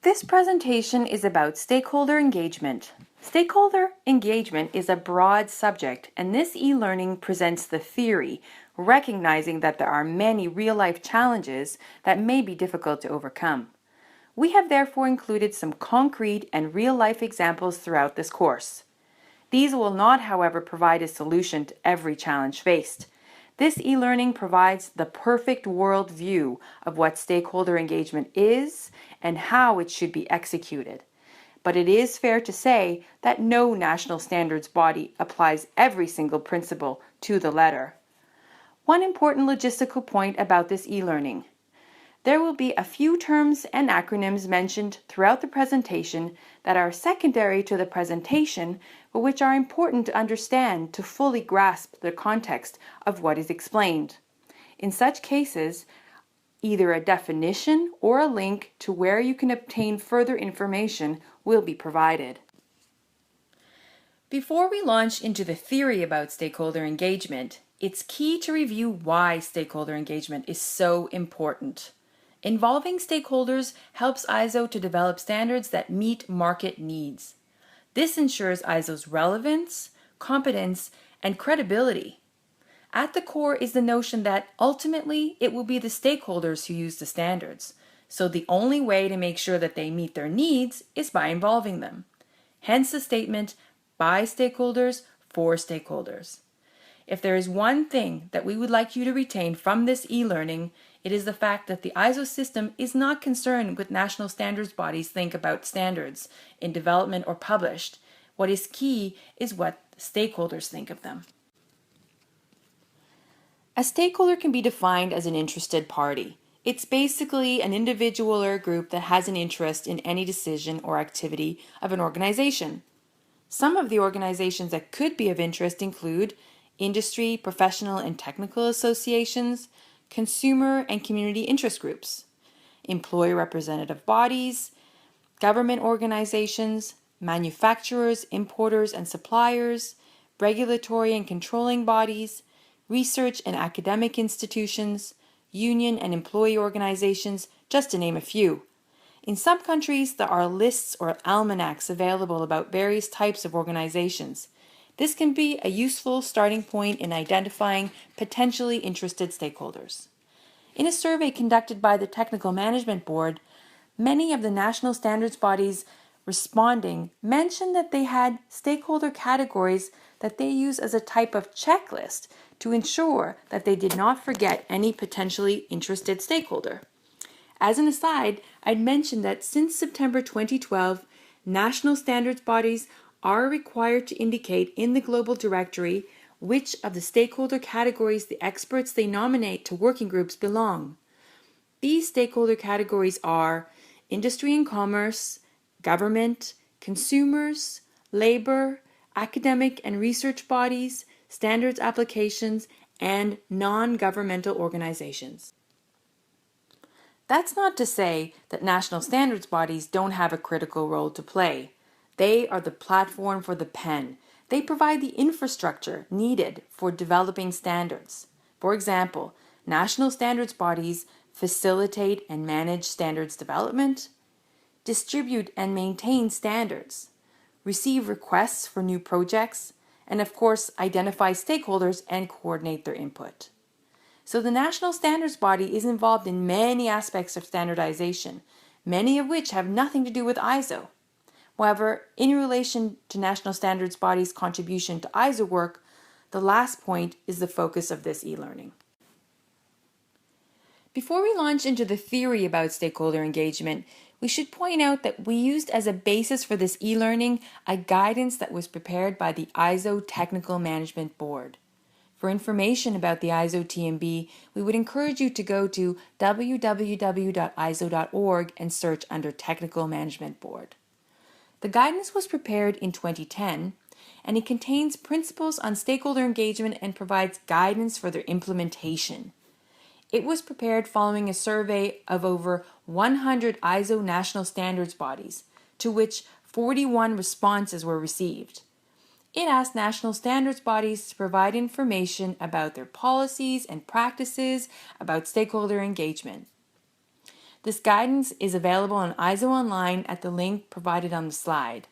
This presentation is about stakeholder engagement. Stakeholder engagement is a broad subject, and this e-learning presents the theory, recognizing that there are many real-life challenges that may be difficult to overcome. We have therefore included some concrete and real-life examples throughout this course. These will not, however, provide a solution to every challenge faced. This e-learning provides the perfect world view of what stakeholder engagement is and how it should be executed. But it is fair to say that no national standards body applies every single principle to the letter. One important logistical point about this e-learning. There will be a few terms and acronyms mentioned throughout the presentation that are secondary to the presentation, but which are important to understand to fully grasp the context of what is explained. In such cases, either a definition or a link to where you can obtain further information will be provided. Before we launch into the theory about stakeholder engagement, it's key to review why stakeholder engagement is so important. Involving stakeholders helps ISO to develop standards that meet market needs. This ensures ISO's relevance, competence, and credibility. At the core is the notion that ultimately it will be the stakeholders who use the standards, so the only way to make sure that they meet their needs is by involving them. Hence the statement, by stakeholders, for stakeholders. If there is one thing that we would like you to retain from this e-learning, it is the fact that the ISO system is not concerned with national standards bodies think about standards in development or published. What is key is what stakeholders think of them. A stakeholder can be defined as an interested party. It's basically an individual or a group that has an interest in any decision or activity of an organization. Some of the organizations that could be of interest include industry, professional, and technical associations, consumer and community interest groups, employee representative bodies, government organizations, manufacturers, importers and suppliers, regulatory and controlling bodies, research and academic institutions, union and employee organizations, just to name a few. In some countries, there are lists or almanacs available about various types of organizations. This can be a useful starting point in identifying potentially interested stakeholders. In a survey conducted by the Technical Management Board, many of the national standards bodies responding mentioned that they had stakeholder categories that they use as a type of checklist to ensure that they did not forget any potentially interested stakeholder. As an aside, I'd mention that since September 2012, national standards bodies are required to indicate in the global directory which of the stakeholder categories the experts they nominate to working groups belong. These stakeholder categories are industry and commerce, government, consumers, labor, academic and research bodies, standards applications, and non-governmental organizations. That's not to say that national standards bodies don't have a critical role to play. They are the platform for the pen. They provide the infrastructure needed for developing standards. For example, national standards bodies facilitate and manage standards development, distribute and maintain standards, receive requests for new projects, and of course identify stakeholders and coordinate their input. So the national standards body is involved in many aspects of standardization, many of which have nothing to do with ISO. However, in relation to national standards bodies' contribution to ISO work, the last point is the focus of this e-learning. Before we launch into the theory about stakeholder engagement, we should point out that we used as a basis for this e-learning a guidance that was prepared by the ISO Technical Management Board. For information about the ISO TMB, we would encourage you to go to www.iso.org and search under Technical Management Board. The guidance was prepared in 2010, and it contains principles on stakeholder engagement and provides guidance for their implementation. It was prepared following a survey of over 100 ISO national standards bodies, to which 41 responses were received. It asked national standards bodies to provide information about their policies and practices about stakeholder engagement. This guidance is available on ISO Online at the link provided on the slide.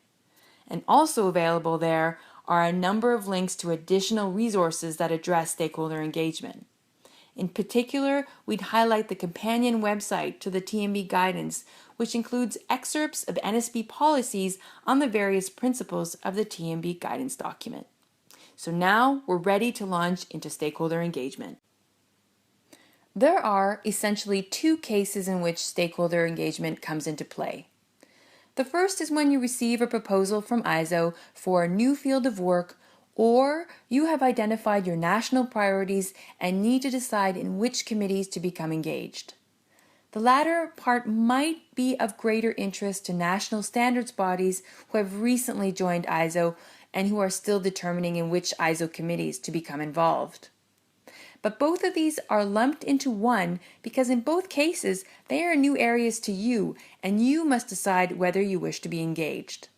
And also available there are a number of links to additional resources that address stakeholder engagement. In particular, we'd highlight the companion website to the TMB guidance, which includes excerpts of NSB policies on the various principles of the TMB guidance document. So now we're ready to launch into stakeholder engagement. There are essentially two cases in which stakeholder engagement comes into play. The first is when you receive a proposal from ISO for a new field of work, or you have identified your national priorities and need to decide in which committees to become engaged. The latter part might be of greater interest to national standards bodies who have recently joined ISO and who are still determining in which ISO committees to become involved. But both of these are lumped into one because in both cases they are new areas to you and you must decide whether you wish to be engaged.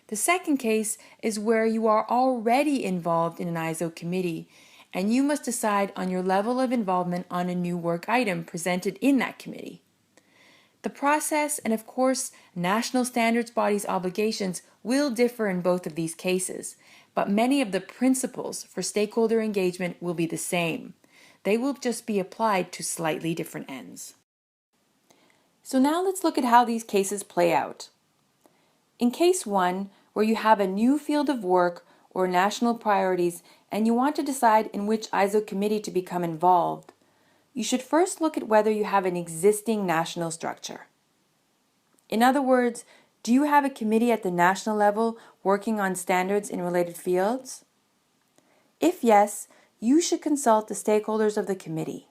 The second case is where you are already involved in an ISO committee and you must decide on your level of involvement on a new work item presented in that committee. The process and of course national standards bodies' obligations will differ in both of these cases, but many of the principles for stakeholder engagement will be the same. They will just be applied to slightly different ends. So now let's look at how these cases play out. In case 1, where you have a new field of work or national priorities and you want to decide in which ISO committee to become involved, you should first look at whether you have an existing national structure. In other words, do you have a committee at the national level working on standards in related fields? If yes, you should consult the stakeholders of the committee.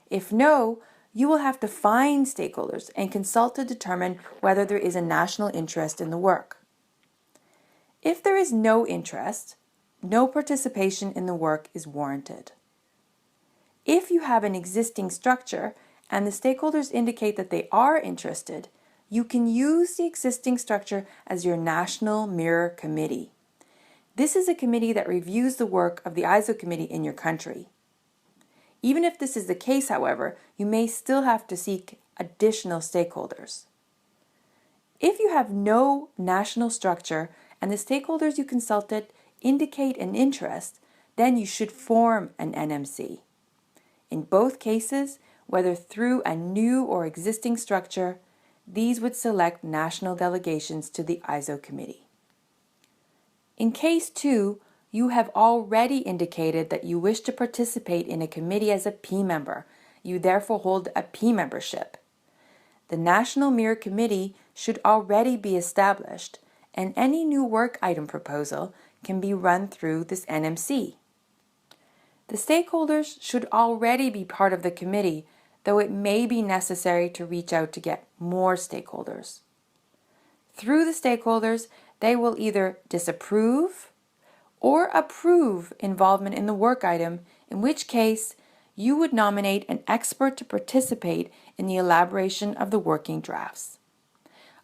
If no, you will have to find stakeholders and consult to determine whether there is a national interest in the work. If there is no interest, no participation in the work is warranted. If you have an existing structure and the stakeholders indicate that they are interested, you can use the existing structure as your national mirror committee. This is a committee that reviews the work of the ISO committee in your country. Even if this is the case, however, you may still have to seek additional stakeholders. If you have no national structure and the stakeholders you consulted indicate an interest, then you should form an NMC. In both cases, whether through a new or existing structure, these would select national delegations to the ISO committee. In case 2, you have already indicated that you wish to participate in a committee as a P member. You therefore hold a P membership. The National Mirror Committee should already be established, and any new work item proposal can be run through this NMC. The stakeholders should already be part of the committee, though it may be necessary to reach out to get more stakeholders. Through the stakeholders, they will either disapprove or approve involvement in the work item, in which case you would nominate an expert to participate in the elaboration of the working drafts.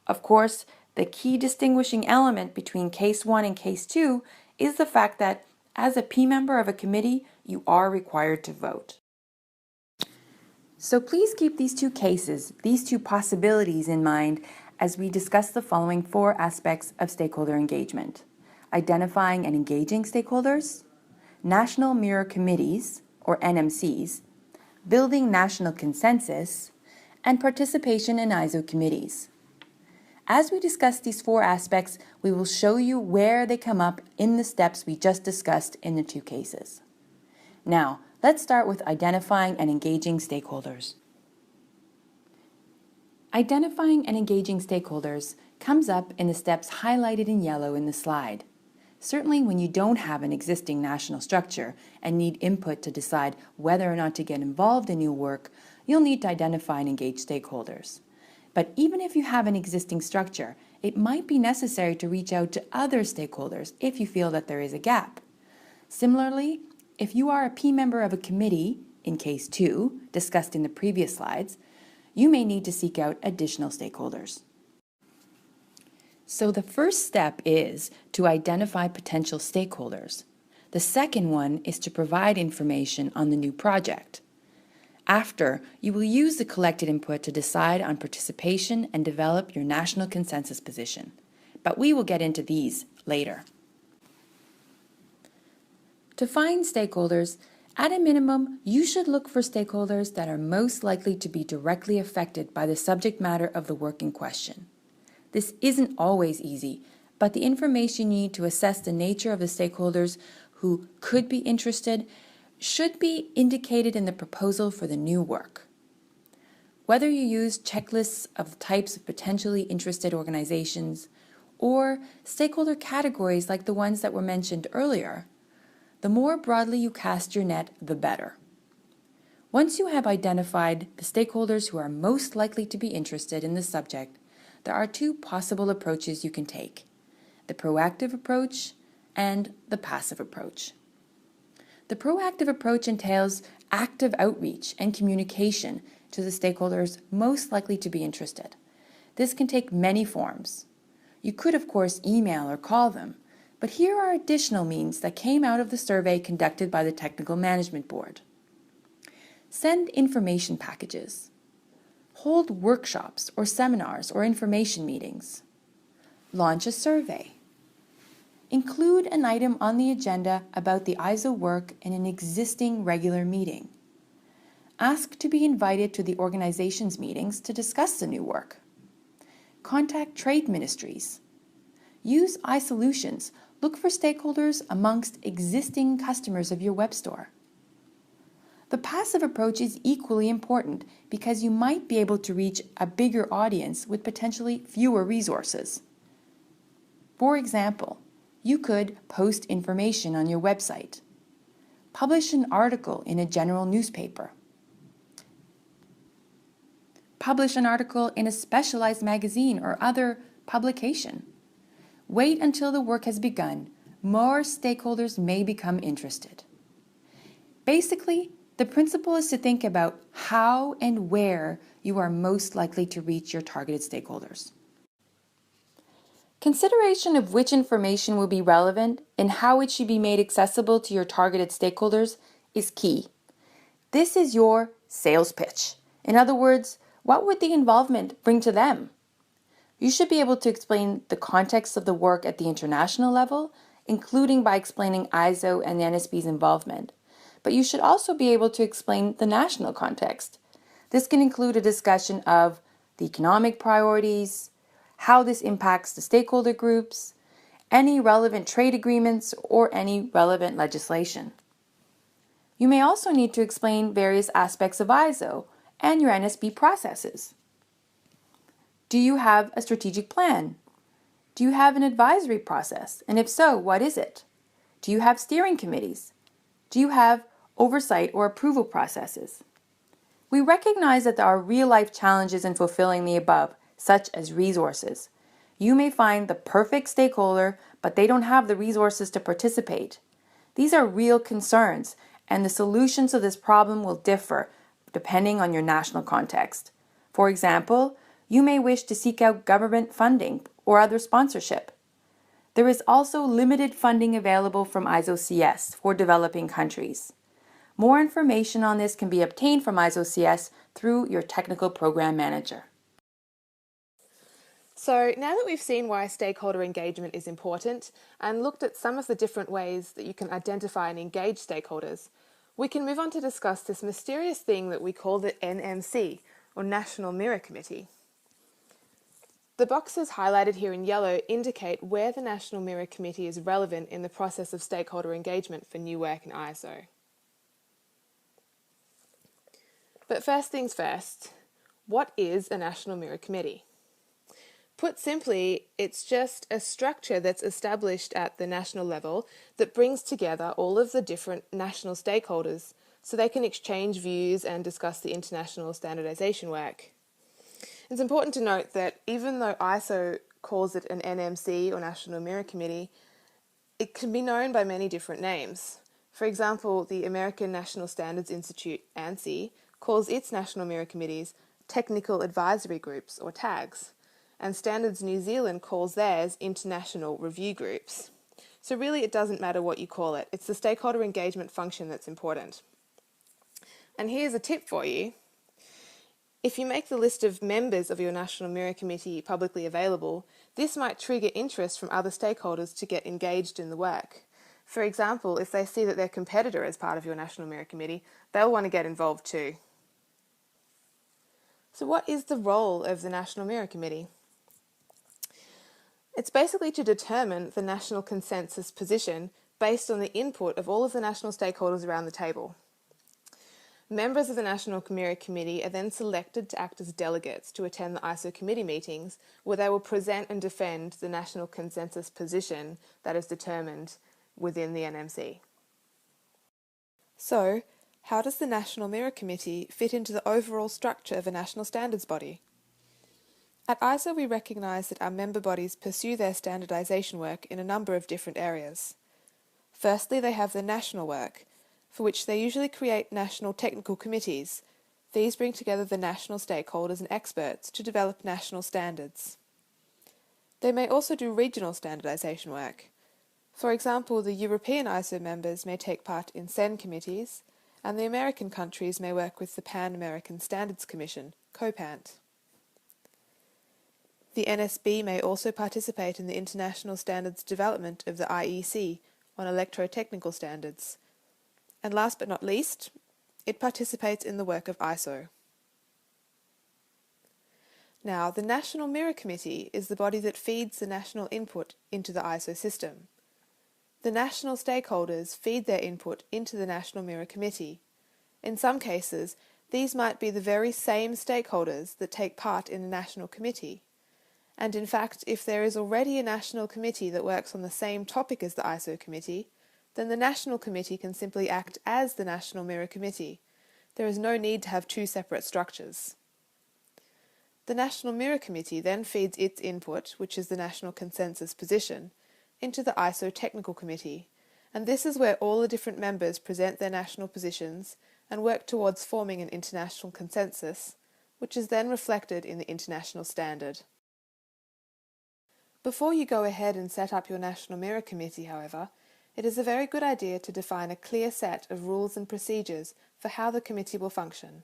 Of course, the key distinguishing element between case 1 and case 2 is the fact that as a P member of a committee, you are required to vote. So please keep these two cases, these two possibilities in mind as we discuss the following 4 aspects of stakeholder engagement: identifying and engaging stakeholders, national mirror committees, or NMCs, building national consensus, and participation in ISO committees. As we discuss these 4 aspects, we will show you where they come up in the steps we just discussed in the 2 cases. Now, let's start with identifying and engaging stakeholders. Identifying and engaging stakeholders comes up in the steps highlighted in yellow in the slide. Certainly when you don't have an existing national structure and need input to decide whether or not to get involved in new work, you'll need to identify and engage stakeholders. But even if you have an existing structure, it might be necessary to reach out to other stakeholders if you feel that there is a gap. Similarly, if you are a P member of a committee, in case 2, discussed in the previous slides, you may need to seek out additional stakeholders. So the first step is to identify potential stakeholders. The second one is to provide information on the new project. After, you will use the collected input to decide on participation and develop your national consensus position. But we will get into these later. To find stakeholders, at a minimum, you should look for stakeholders that are most likely to be directly affected by the subject matter of the work in question. This isn't always easy, but the information you need to assess the nature of the stakeholders who could be interested should be indicated in the proposal for the new work. Whether you use checklists of types of potentially interested organizations or stakeholder categories like the ones that were mentioned earlier, the more broadly you cast your net, the better. Once you have identified the stakeholders who are most likely to be interested in the subject, there are two possible approaches you can take: the proactive approach and the passive approach. The proactive approach entails active outreach and communication to the stakeholders most likely to be interested. This can take many forms. You could, of course, email or call them, but here are additional means that came out of the survey conducted by the Technical Management Board. Send information packages. Hold workshops or seminars or information meetings. Launch a survey. Include an item on the agenda about the ISO work in an existing regular meeting. Ask to be invited to the organization's meetings to discuss the new work. Contact trade ministries. Use iSolutions. Look for stakeholders amongst existing customers of your web store. The passive approach is equally important because you might be able to reach a bigger audience with potentially fewer resources. For example, you could post information on your website, publish an article in a general newspaper, publish an article in a specialized magazine or other publication. Wait until the work has begun. More stakeholders may become interested. Basically, the principle is to think about how and where you are most likely to reach your targeted stakeholders. Consideration of which information will be relevant and how it should be made accessible to your targeted stakeholders is key. This is your sales pitch. In other words, what would the involvement bring to them? You should be able to explain the context of the work at the international level, including by explaining ISO and the NSB's involvement. But you should also be able to explain the national context. This can include a discussion of the economic priorities, how this impacts the stakeholder groups, any relevant trade agreements, or any relevant legislation. You may also need to explain various aspects of ISO and your NSB processes. Do you have a strategic plan? Do you have an advisory process? And if so, what is it? Do you have steering committees? Do you have oversight or approval processes? We recognize that there are real-life challenges in fulfilling the above, such as resources. You may find the perfect stakeholder, but they don't have the resources to participate. These are real concerns, and the solutions to this problem will differ depending on your national context. For example, you may wish to seek out government funding or other sponsorship. There is also limited funding available from ISO-CS for developing countries. More information on this can be obtained from ISO-CS through your technical program manager. So now that we've seen why stakeholder engagement is important and looked at some of the different ways that you can identify and engage stakeholders, we can move on to discuss this mysterious thing that we call the NMC, or National Mirror Committee. The boxes highlighted here in yellow indicate where the National Mirror Committee is relevant in the process of stakeholder engagement for new work in ISO. But first things first, what is a National Mirror Committee? Put simply, it's just a structure that's established at the national level that brings together all of the different national stakeholders so they can exchange views and discuss the international standardization work. It's important to note that even though ISO calls it an NMC or National Mirror Committee, it can be known by many different names. For example, the American National Standards Institute, ANSI, calls its National Mirror Committees Technical Advisory Groups, or TAGs, and Standards New Zealand calls theirs International Review Groups. So really it doesn't matter what you call it, it's the stakeholder engagement function that's important. And here's a tip for you. If you make the list of members of your National Mirror Committee publicly available, this might trigger interest from other stakeholders to get engaged in the work. For example, if they see that their competitor is part of your National Mirror Committee, they'll want to get involved too. So what is the role of the National Mirror Committee? It's basically to determine the national consensus position based on the input of all of the national stakeholders around the table. Members of the National Mirror Committee are then selected to act as delegates to attend the ISO committee meetings, where they will present and defend the national consensus position that is determined within the NMC. So, how does the National Mirror Committee fit into the overall structure of a national standards body? At ISO, we recognise that our member bodies pursue their standardisation work in a number of different areas. Firstly, they have the national work, for which they usually create national technical committees. These bring together the national stakeholders and experts to develop national standards. They may also do regional standardisation work. For example, the European ISO members may take part in CEN committees, and the American countries may work with the Pan-American Standards Commission, COPANT. The NSB may also participate in the international standards development of the IEC on electrotechnical standards. And last but not least, it participates in the work of ISO. Now, the National Mirror Committee is the body that feeds the national input into the ISO system. The national stakeholders feed their input into the National Mirror Committee. In some cases, these might be the very same stakeholders that take part in a national committee. And in fact, if there is already a national committee that works on the same topic as the ISO committee, then the national committee can simply act as the National Mirror Committee. There is no need to have two separate structures. The National Mirror Committee then feeds its input, which is the national consensus position, into the ISO Technical Committee, and this is where all the different members present their national positions and work towards forming an international consensus, which is then reflected in the international standard. Before you go ahead and set up your National Mirror Committee, however, it is a very good idea to define a clear set of rules and procedures for how the committee will function.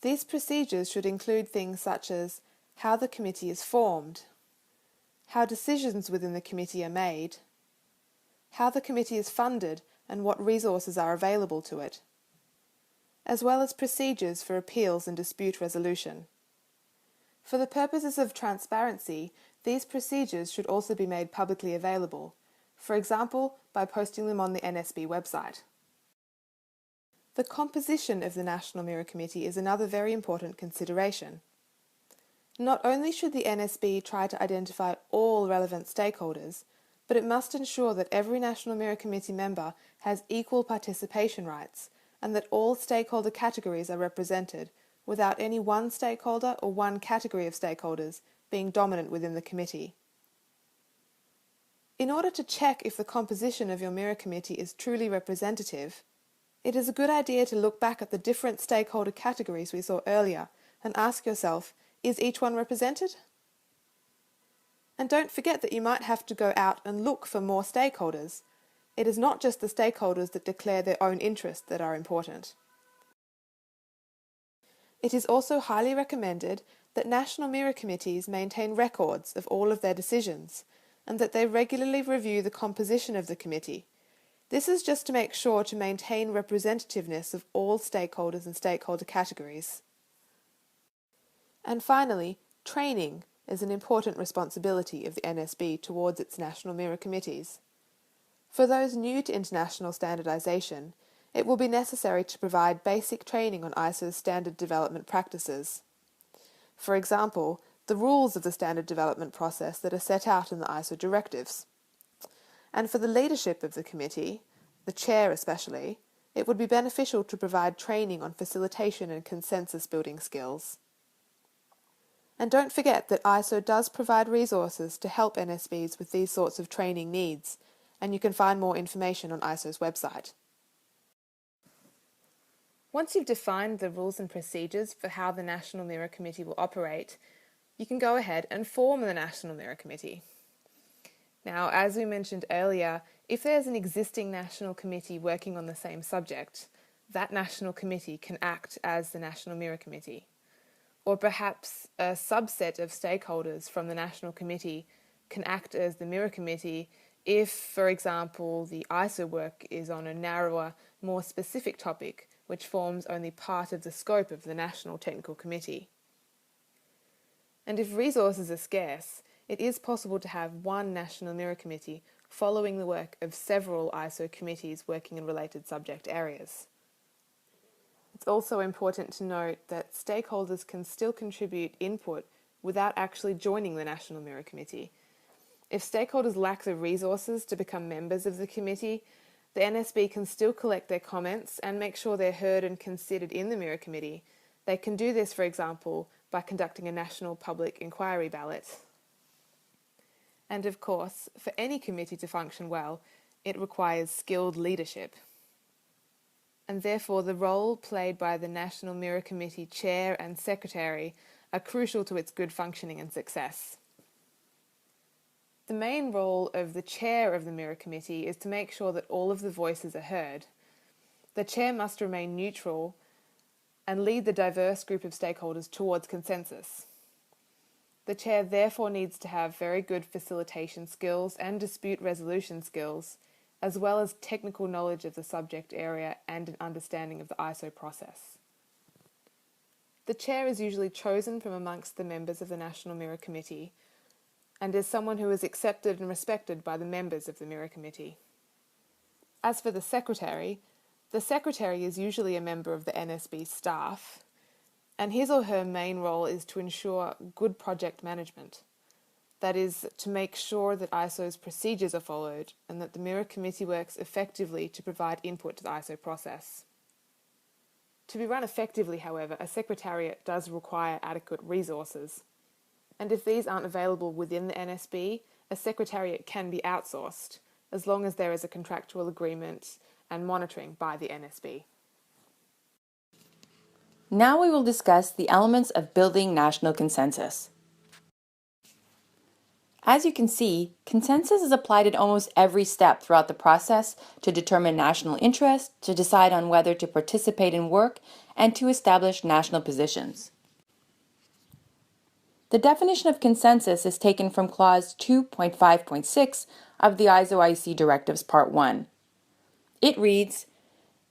These procedures should include things such as how the committee is formed, how decisions within the committee are made, how the committee is funded and what resources are available to it, as well as procedures for appeals and dispute resolution. For the purposes of transparency, these procedures should also be made publicly available, for example, by posting them on the NSB website. The composition of the National Mirror Committee is another very important consideration. Not only should the NSB try to identify all relevant stakeholders, but it must ensure that every National Mirror Committee member has equal participation rights and that all stakeholder categories are represented without any one stakeholder or one category of stakeholders being dominant within the committee. In order to check if the composition of your Mirror Committee is truly representative, it is a good idea to look back at the different stakeholder categories we saw earlier and ask yourself, is each one represented? And don't forget that you might have to go out and look for more stakeholders. It is not just the stakeholders that declare their own interests that are important. It is also highly recommended that National Mirror Committees maintain records of all of their decisions and that they regularly review the composition of the committee. This is just to make sure to maintain representativeness of all stakeholders and stakeholder categories. And finally, training is an important responsibility of the NSB towards its National Mirror Committees. For those new to international standardisation, it will be necessary to provide basic training on ISO's standard development practices. For example, the rules of the standard development process that are set out in the ISO directives. And for the leadership of the committee, the chair especially, it would be beneficial to provide training on facilitation and consensus building skills. And don't forget that ISO does provide resources to help NSBs with these sorts of training needs, and you can find more information on ISO's website. Once you've defined the rules and procedures for how the National Mirror Committee will operate, you can go ahead and form the National Mirror Committee. Now, as we mentioned earlier, if there's an existing national committee working on the same subject, that national committee can act as the National Mirror Committee. Or perhaps a subset of stakeholders from the National Committee can act as the Mirror Committee if, for example, the ISO work is on a narrower, more specific topic which forms only part of the scope of the National Technical Committee. And if resources are scarce, it is possible to have one National Mirror Committee following the work of several ISO committees working in related subject areas. It's also important to note that stakeholders can still contribute input without actually joining the National Mirror Committee. If stakeholders lack the resources to become members of the committee, the NSB can still collect their comments and make sure they're heard and considered in the Mirror Committee. They can do this, for example, by conducting a national public inquiry ballot. And of course, for any committee to function well, it requires skilled leadership. And therefore the role played by the National Mirror Committee Chair and Secretary are crucial to its good functioning and success. The main role of the Chair of the Mirror Committee is to make sure that all of the voices are heard. The Chair must remain neutral and lead the diverse group of stakeholders towards consensus. The Chair therefore needs to have very good facilitation skills and dispute resolution skills, as well as technical knowledge of the subject area and an understanding of the ISO process. The Chair is usually chosen from amongst the members of the National Mirror Committee and is someone who is accepted and respected by the members of the Mirror Committee. As for the Secretary is usually a member of the NSB staff, and his or her main role is to ensure good project management. That is, to make sure that ISO's procedures are followed and that the Mirror Committee works effectively to provide input to the ISO process. To be run effectively, however, a secretariat does require adequate resources. And if these aren't available within the NSB, a secretariat can be outsourced, as long as there is a contractual agreement and monitoring by the NSB. Now we will discuss the elements of building national consensus. As you can see, consensus is applied at almost every step throughout the process to determine national interest, to decide on whether to participate in work, and to establish national positions. The definition of consensus is taken from Clause 2.5.6 of the ISO-IEC Directives Part 1. It reads,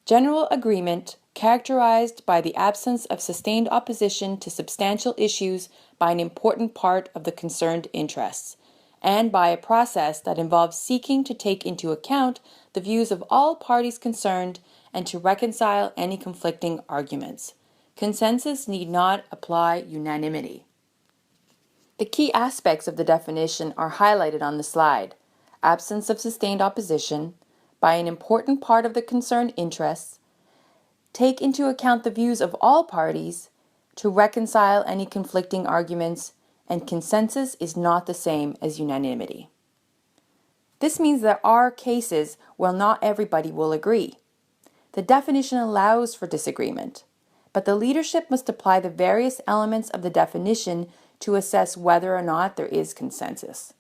"General agreement characterized by the absence of sustained opposition to substantial issues by an important part of the concerned interests, and by a process that involves seeking to take into account the views of all parties concerned and to reconcile any conflicting arguments. Consensus need not apply unanimity." The key aspects of the definition are highlighted on the slide: absence of sustained opposition, by an important part of the concerned interests, take into account the views of all parties, to reconcile any conflicting arguments, and consensus is not the same as unanimity. This means there are cases where not everybody will agree. The definition allows for disagreement, but the leadership must apply the various elements of the definition to assess whether or not there is consensus.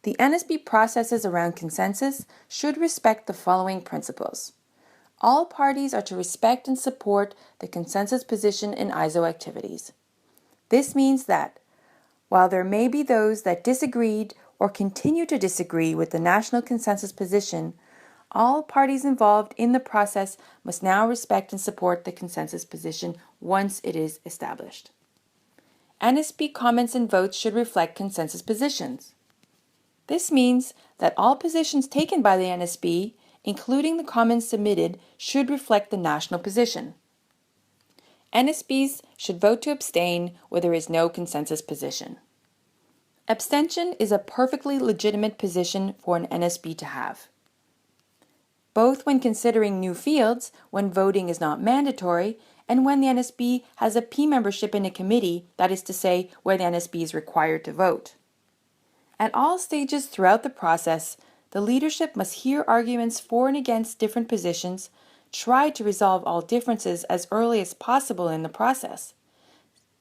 The NSB processes around consensus should respect the following principles. All parties are to respect and support the consensus position in ISO activities. This means that, while there may be those that disagreed or continue to disagree with the national consensus position, all parties involved in the process must now respect and support the consensus position once it is established. NSB comments and votes should reflect consensus positions. This means that all positions taken by the NSB, including the comments submitted, should reflect the national position. NSBs should vote to abstain where there is no consensus position. Abstention is a perfectly legitimate position for an NSB to have. Both when considering new fields, when voting is not mandatory, and when the NSB has a P membership in a committee, that is to say, where the NSB is required to vote. At all stages throughout the process, the leadership must hear arguments for and against different positions, try to resolve all differences as early as possible in the process.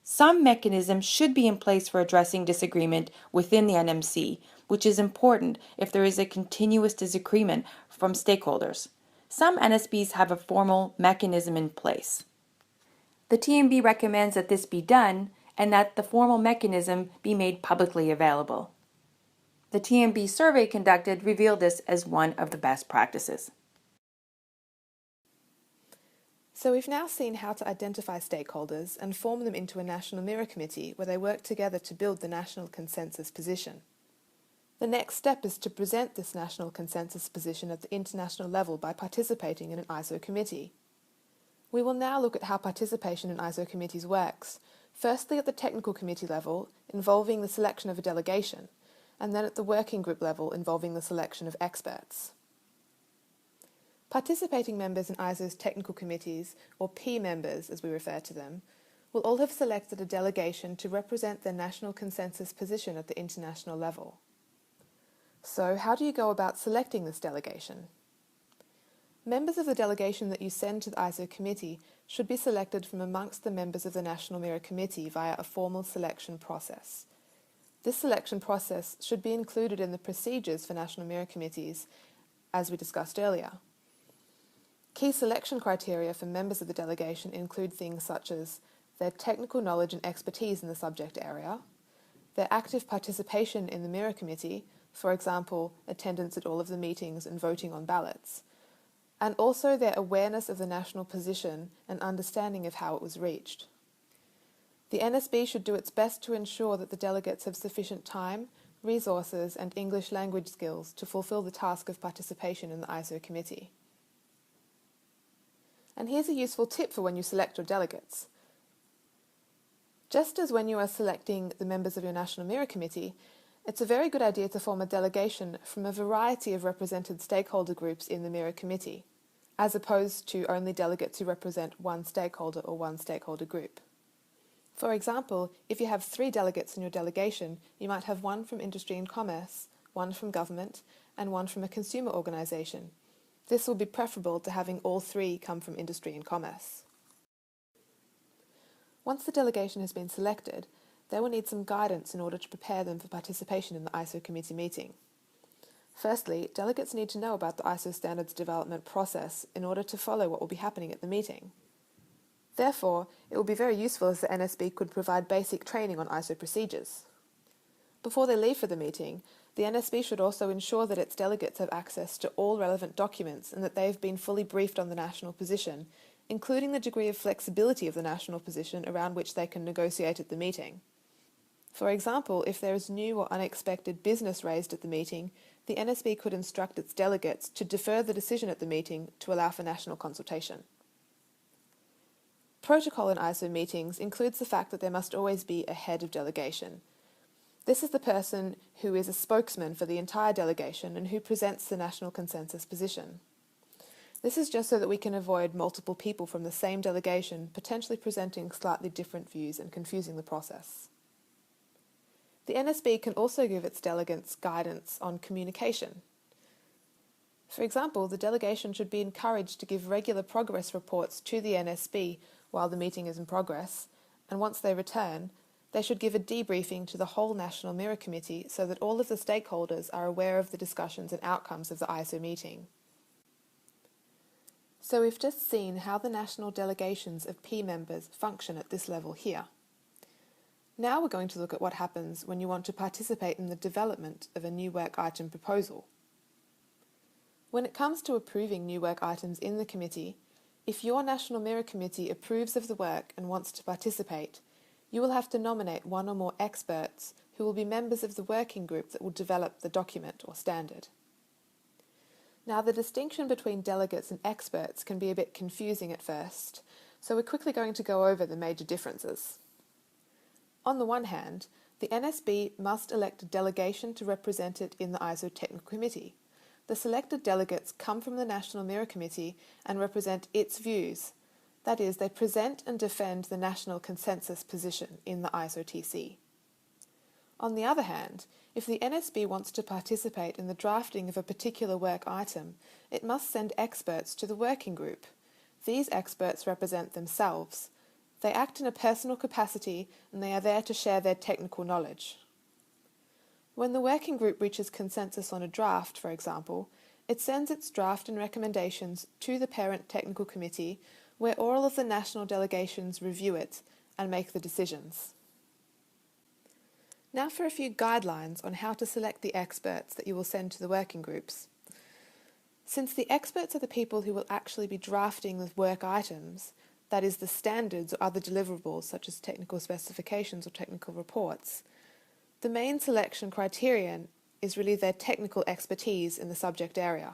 Some mechanism should be in place for addressing disagreement within the NMC, which is important if there is a continuous disagreement from stakeholders. Some NSBs have a formal mechanism in place. The TMB recommends that this be done and that the formal mechanism be made publicly available. The TMB survey conducted revealed this as one of the best practices. So we've now seen how to identify stakeholders and form them into a National Mirror Committee where they work together to build the national consensus position. The next step is to present this national consensus position at the international level by participating in an ISO committee. We will now look at how participation in ISO committees works, firstly at the technical committee level, involving the selection of a delegation, and then at the working group level, involving the selection of experts. Participating members in ISO's technical committees, or P members as we refer to them, will all have selected a delegation to represent their national consensus position at the international level. So, how do you go about selecting this delegation? Members of the delegation that you send to the ISO committee should be selected from amongst the members of the National Mirror Committee via a formal selection process. This selection process should be included in the procedures for National Mirror Committees, as we discussed earlier. Key selection criteria for members of the delegation include things such as their technical knowledge and expertise in the subject area, their active participation in the Mirror Committee, for example, attendance at all of the meetings and voting on ballots, and also their awareness of the national position and understanding of how it was reached. The NSB should do its best to ensure that the delegates have sufficient time, resources, and English language skills to fulfill the task of participation in the ISO committee. And here's a useful tip for when you select your delegates. Just as when you are selecting the members of your National Mirror Committee, it's a very good idea to form a delegation from a variety of represented stakeholder groups in the Mirror Committee, as opposed to only delegates who represent one stakeholder or one stakeholder group. For example, if you have 3 delegates in your delegation, you might have one from industry and commerce, one from government, and one from a consumer organisation. This will be preferable to having all 3 come from industry and commerce. Once the delegation has been selected, they will need some guidance in order to prepare them for participation in the ISO committee meeting. Firstly, delegates need to know about the ISO standards development process in order to follow what will be happening at the meeting. Therefore, it will be very useful if the NSB could provide basic training on ISO procedures. Before they leave for the meeting, the NSB should also ensure that its delegates have access to all relevant documents and that they have been fully briefed on the national position, including the degree of flexibility of the national position around which they can negotiate at the meeting. For example, if there is new or unexpected business raised at the meeting, the NSB could instruct its delegates to defer the decision at the meeting to allow for national consultation. Protocol in ISO meetings includes the fact that there must always be a head of delegation. This is the person who is a spokesman for the entire delegation and who presents the national consensus position. This is just so that we can avoid multiple people from the same delegation potentially presenting slightly different views and confusing the process. The NSB can also give its delegates guidance on communication. For example, the delegation should be encouraged to give regular progress reports to the NSB while the meeting is in progress, and once they return, they should give a debriefing to the whole National Mirror Committee so that all of the stakeholders are aware of the discussions and outcomes of the ISO meeting. So we've just seen how the national delegations of P members function at this level here. Now we're going to look at what happens when you want to participate in the development of a new work item proposal. When it comes to approving new work items in the committee, if your National Mirror Committee approves of the work and wants to participate, you will have to nominate one or more experts who will be members of the working group that will develop the document or standard. Now, the distinction between delegates and experts can be a bit confusing at first, so we're quickly going to go over the major differences. On the one hand, the NSB must elect a delegation to represent it in the ISO Technical Committee. The selected delegates come from the National Mirror Committee and represent its views. That is, they present and defend the national consensus position in the ISO TC. On the other hand, if the NSB wants to participate in the drafting of a particular work item, it must send experts to the working group. These experts represent themselves. They act in a personal capacity and they are there to share their technical knowledge. When the working group reaches consensus on a draft, for example, It sends its draft and recommendations to the parent technical committee, where all of the national delegations review it and make the decisions. Now for a few guidelines on how to select the experts that you will send to the working groups. Since the experts are the people who will actually be drafting the work items, that is the standards or other deliverables such as technical specifications or technical reports, the main selection criterion is really their technical expertise in the subject area.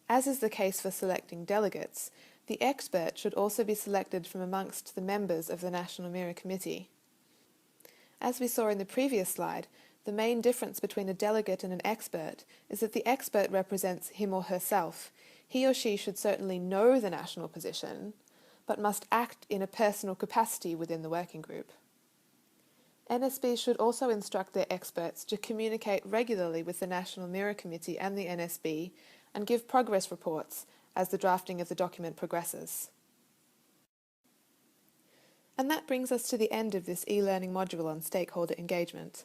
As is the case for selecting delegates, the expert should also be selected from amongst the members of the National Mirror Committee. As we saw in the previous slide, the main difference between a delegate and an expert is that the expert represents him or herself. He or she should certainly know the national position, but must act in a personal capacity within the working group. NSBs should also instruct their experts to communicate regularly with the National Mirror Committee and the NSB and give progress reports as the drafting of the document progresses. And that brings us to the end of this e-learning module on stakeholder engagement.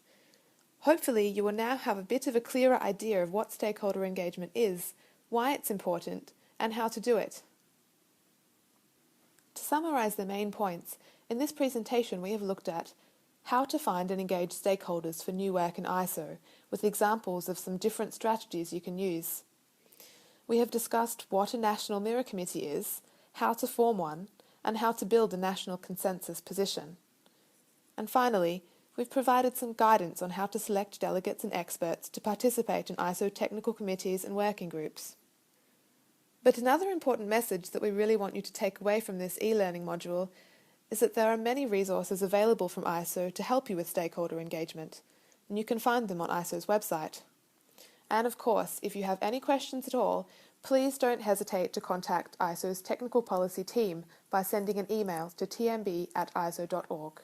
Hopefully you will now have a bit of a clearer idea of what stakeholder engagement is, why it's important, and how to do it. To summarise the main points, in this presentation we have looked at how to find and engage stakeholders for new work in ISO, with examples of some different strategies you can use. We have discussed what a National Mirror Committee is, how to form one, and how to build a national consensus position. And finally, we've provided some guidance on how to select delegates and experts to participate in ISO technical committees and working groups. But another important message that we really want you to take away from this e-learning module is that there are many resources available from ISO to help you with stakeholder engagement, and you can find them on ISO's website. And of course, if you have any questions at all, please don't hesitate to contact ISO's technical policy team by sending an email to tmb@iso.org.